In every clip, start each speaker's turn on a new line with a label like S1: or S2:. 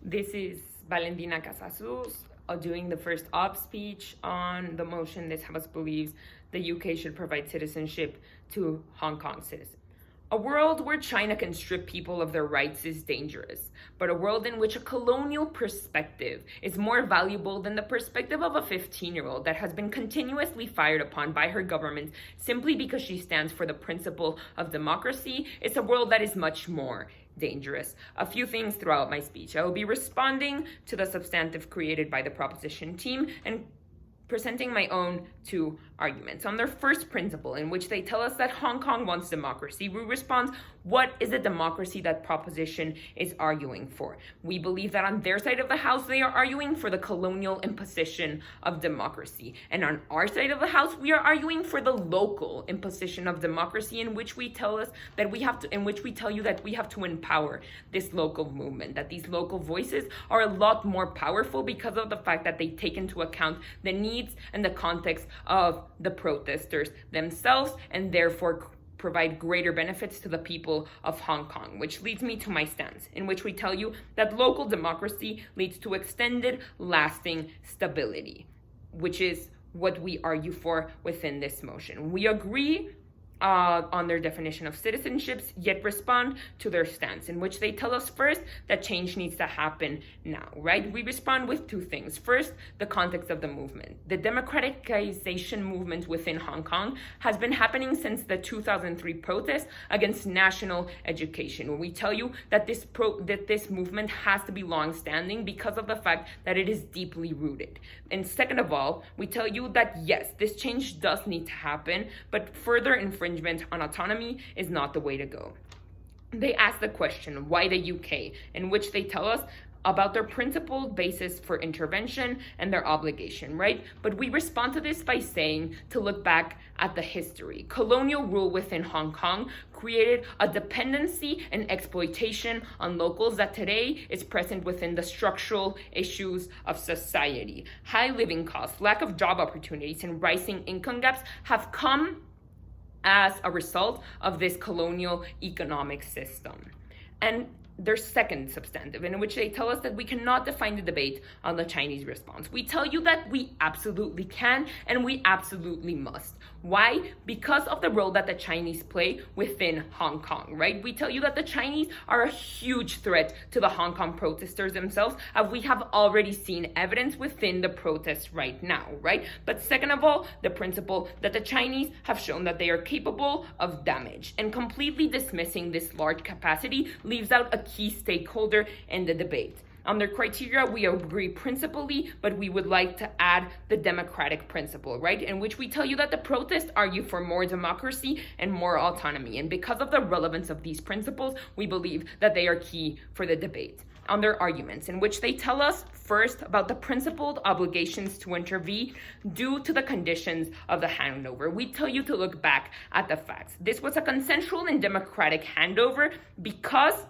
S1: This is Valentina Casasus doing the first op speech on the motion this House believes the UK should provide citizenship to Hong Kong citizens. A world where China can strip people of their rights is dangerous, but a world in which a colonial perspective is more valuable than the perspective of a 15-year-old that has been continuously fired upon by her government simply because she stands for the principle of democracy is a world that is much more dangerous. A few things throughout my speech. I will be responding to the substantive created by the proposition team and presenting my own two arguments. On their first principle, in which they tell us that Hong Kong wants democracy, we respond, what is the democracy that proposition is arguing for? We believe that on their side of the house, they are arguing for the colonial imposition of democracy. And on our side of the house, we are arguing for the local imposition of democracy, in which we tell us that we have to, in which we tell you that we have to empower this local movement, that these local voices are a lot more powerful because of the fact that they take into account the needs and the context of the protesters themselves, and therefore provide greater benefits to the people of Hong Kong, which leads me to my stance, in which we tell you that local democracy leads to extended, lasting stability, which is what we argue for within this motion. We agree on their definition of citizenships, yet respond to their stance, in which they tell us first that change needs to happen now, right? We respond with two things. First, the context of the movement. The democratization movement within Hong Kong has been happening since the 2003 protests against national education. We tell you that this movement has to be long-standing because of the fact that it is deeply rooted. And second of all, we tell you that yes, this change does need to happen, but further infringement on autonomy is not the way to go. They ask the question, why the UK? In which they tell us about their principled basis for intervention and their obligation, right? But we respond to this by saying to look back at the history. Colonial rule within Hong Kong created a dependency and exploitation on locals that today is present within the structural issues of society. High living costs, lack of job opportunities, and rising income gaps have come as a result of this colonial economic system. And their second substantive, in which they tell us that we cannot define the debate on the Chinese response. We tell you that we absolutely can and we absolutely must. Why? Because of the role that the Chinese play within Hong Kong, right? We tell you that the Chinese are a huge threat to the Hong Kong protesters themselves, as we have already seen evidence within the protests right now, right? But second of all, the principle that the Chinese have shown that they are capable of damage, and completely dismissing this large capacity leaves out a key stakeholder in the debate. On their criteria, we agree principally, but we would like to add the democratic principle, right? In which we tell you that the protests argue for more democracy and more autonomy. And because of the relevance of these principles, we believe that they are key for the debate. On their arguments, in which they tell us first about the principled obligations to intervene due to the conditions of the handover. We tell you to look back at the facts. This was a consensual and democratic handover because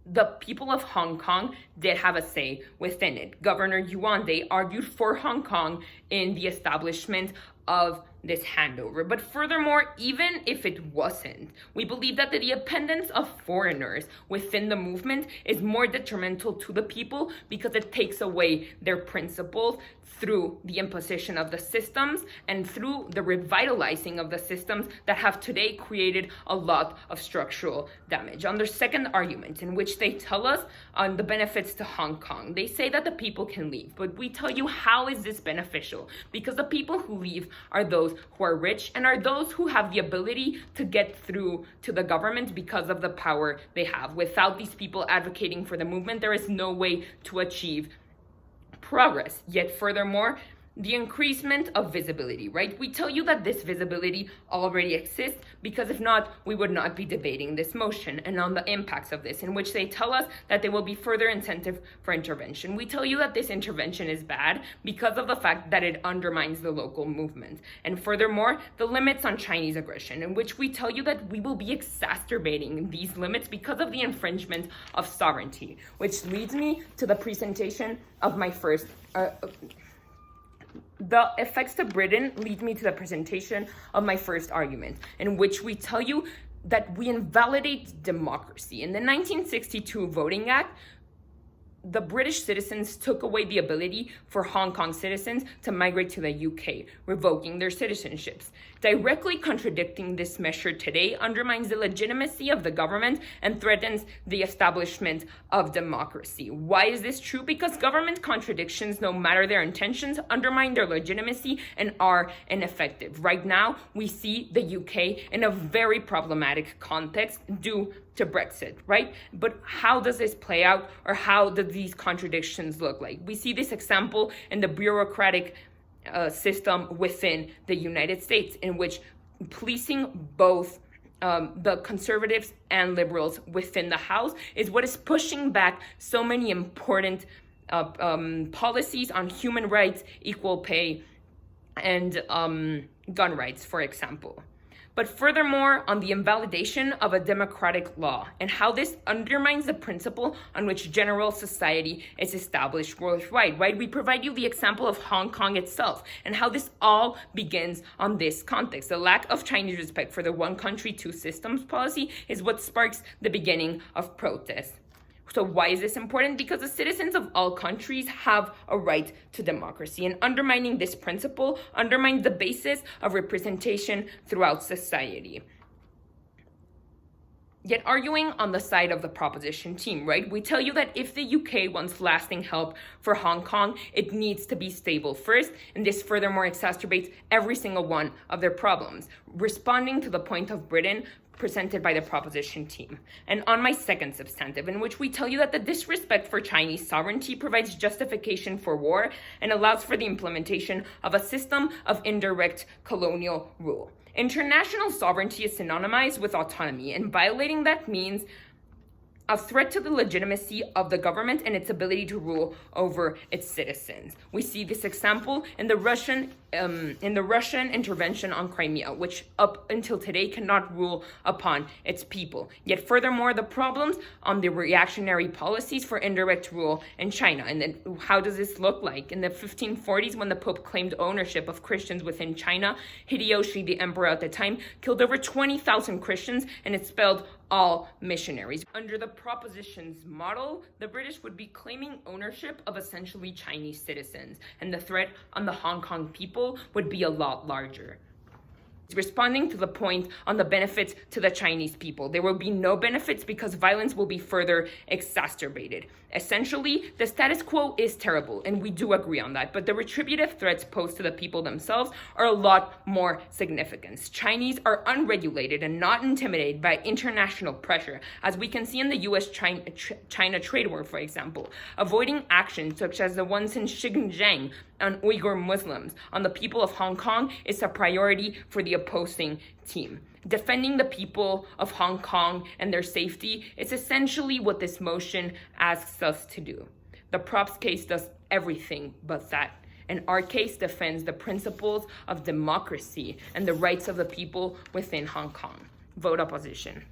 S1: the people of Hong Kong did have a say within it. Governor Yuan, they argued for Hong Kong in the establishment of this handover. But furthermore, even if it wasn't, we believe that the dependence of foreigners within the movement is more detrimental to the people because it takes away their principles through the imposition of the systems and through the revitalizing of the systems that have today created a lot of structural damage. On their second argument, in which they tell us on the benefits to Hong Kong, they say that the people can leave, but we tell you how is this beneficial? Because the people who leave are those who are rich and are those who have the ability to get through to the government because of the power they have. Without these people advocating for the movement, there is no way to achieve progress. Yet furthermore, the increasement of visibility, right? We tell you that this visibility already exists because if not, we would not be debating this motion. And on the impacts of this, in which they tell us that there will be further incentive for intervention. We tell you that this intervention is bad because of the fact that it undermines the local movement. And furthermore, the limits on Chinese aggression, in which we tell you that we will be exacerbating these limits because of the infringement of sovereignty, which leads me to the presentation of my first The effects to Britain lead me to the presentation of my first argument, in which we tell you that we invalidate democracy. In the 1962 Voting Act, the British citizens took away the ability for Hong Kong citizens to migrate to the UK, revoking their citizenships. Directly contradicting this measure today undermines the legitimacy of the government and threatens the establishment of democracy. Why is this true? Because government contradictions, no matter their intentions, undermine their legitimacy and are ineffective. Right now, we see the UK in a very problematic context due to Brexit, right? But how does this play out, or how do these contradictions look like? We see this example in the bureaucratic system within the United States, in which policing both the conservatives and liberals within the House is what is pushing back so many important policies on human rights, equal pay, and gun rights, for example. But furthermore, on the invalidation of a democratic law and how this undermines the principle on which general society is established worldwide, right? We provide you the example of Hong Kong itself and how this all begins on this context. The lack of Chinese respect for the one country, two systems policy is what sparks the beginning of protests. So why is this important? Because the citizens of all countries have a right to democracy, and undermining this principle undermines the basis of representation throughout society. Yet arguing on the side of the proposition team, right? We tell you that if the UK wants lasting help for Hong Kong, it needs to be stable first, and this furthermore exacerbates every single one of their problems, responding to the point of Britain presented by the proposition team. And on my second substantive, in which we tell you that the disrespect for Chinese sovereignty provides justification for war and allows for the implementation of a system of indirect colonial rule. International sovereignty is synonymized with autonomy, and violating that means a threat to the legitimacy of the government and its ability to rule over its citizens. We see this example in the Russian intervention on Crimea, which up until today cannot rule upon its people. Yet furthermore, the problems on the reactionary policies for indirect rule in China. And then how does this look like? In the 1540s, when the Pope claimed ownership of Christians within China, Hideyoshi, the emperor at the time, killed over 20,000 Christians and expelled all missionaries. Under the proposition's model, the British would be claiming ownership of essentially Chinese citizens, and the threat on the Hong Kong people would be a lot larger. Responding to the point on the benefits to the Chinese people. There will be no benefits because violence will be further exacerbated. Essentially, the status quo is terrible, and we do agree on that, but the retributive threats posed to the people themselves are a lot more significant. Chinese are unregulated and not intimidated by international pressure, as we can see in the US-China trade war, for example. Avoiding actions such as the ones in Xinjiang on Uyghur Muslims on the people of Hong Kong is a priority for the opposing team. Defending the people of Hong Kong and their safety is essentially what this motion asks us to do. The props case does everything but that, and our case defends the principles of democracy and the rights of the people within Hong Kong. Vote opposition.